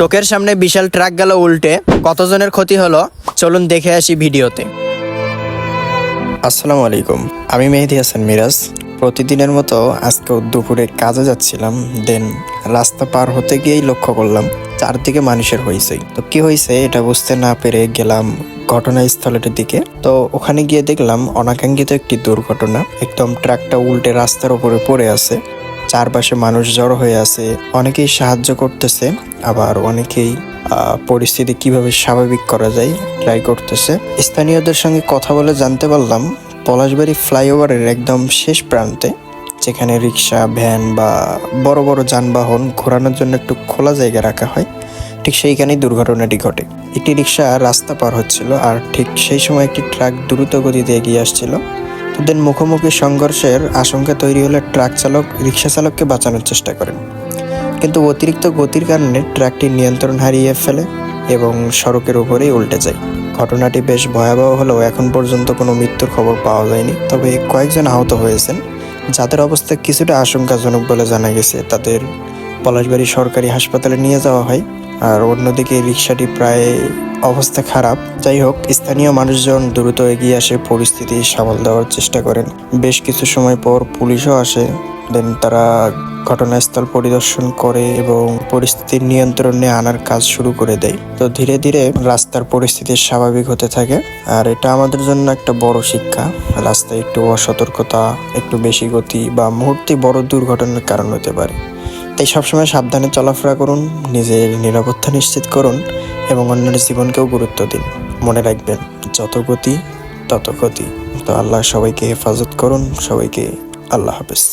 চোখের সামনে বিশাল ট্রাক গেল উল্টে, কতজনের ক্ষতি হলো চলুন দেখে আসি ভিডিওতে। আসসালামু আলাইকুম, আমি মেহেদি হাসান মিরাজ। প্রতিদিনের মতো আজকেও দুপুরে কাজে যাচ্ছিলাম, দেন রাস্তা পার হতে গিয়েই লক্ষ্য করলাম চারদিকে মানুষের হইচই। তো কি হয়েছে এটা বুঝতে না পেরে গেলাম ঘটনাস্থলের দিকে। তো ওখানে গিয়ে দেখলাম অনাকাঙ্ক্ষিত একটি দুর্ঘটনা। একদম ট্রাকটা উল্টে রাস্তার উপরে পড়ে আছে, চারপাশে মানুষ জড়ো হয়ে আছে, অনেকেই সাহায্য করতেছে, আবার অনেকেই পরিস্থিতি কিভাবে স্বাভাবিক করা যায় ট্রাই করতেছে। স্থানীয়দের সঙ্গে কথা বলে জানতে পারলাম পলাশবাড়ি ফ্লাইওভারের একদম শেষ প্রান্তে, যেখানে রিক্সা, ভ্যান বা বড় বড় যানবাহন ঘোরানোর জন্য একটু খোলা জায়গা রাখা হয়, ঠিক সেইখানেই দুর্ঘটনাটি ঘটে। একটি রিক্সা রাস্তা পার হচ্ছিল, আর ঠিক সেই সময় একটি ট্রাক দ্রুত গতিতে এগিয়ে আসছিল। তাদের মুখোমুখি সংঘর্ষের আশঙ্কা তৈরি হলে ট্রাক চালক রিক্সা চালককে বাঁচানোর চেষ্টা করেন, কিন্তু অতিরিক্ত গতির কারণে ট্রাকটি নিয়ন্ত্রণ হারিয়ে ফেলে এবং সড়কের উপরেই উল্টে যায়। ঘটনাটি বেশ ভয়াবহ হলেও এখন পর্যন্ত কোনো মৃত্যুর খবর পাওয়া যায়নি, তবে কয়েকজন আহত হয়েছেন, যাদের অবস্থা কিছুটা আশঙ্কাজনক বলে জানা গেছে। তাদের পলাশবাড়ি সরকারি হাসপাতালে নিয়ে যাওয়া হয়, আর অন্যদিকে রিক্সাটি প্রায় অবস্থা খারাপ। যাই হোক, স্থানীয় মানুষজন দ্রুত এগিয়ে আসে, পরিস্থিতি সামাল দেওয়ার চেষ্টা করেন। বেশ কিছু সময় পর পুলিশও আসে, দেন তারা ঘটনাস্থল পরিদর্শন করে এবং পরিস্থিতির নিয়ন্ত্রণে আনার কাজ শুরু করে দেয়। তো ধীরে ধীরে রাস্তার পরিস্থিতি স্বাভাবিক হতে থাকে, আর এটা আমাদের জন্য একটা বড় শিক্ষা। রাস্তায় একটু অসতর্কতা, একটু বেশি গতি বা মুহূর্তে বড় দুর্ঘটনার কারণ হতে পারে। তাই সবসময় সাবধানে চলাফেরা করুন, নিজের নিরাপত্তা নিশ্চিত করুন এবং অন্যের জীবনকেও গুরুত্ব দিন। মনে রাখবেন, যত গতি তত ক্ষতি। তো আল্লাহ সবাইকে হেফাজত করুন। সবাইকে আল্লাহ হাফেজ।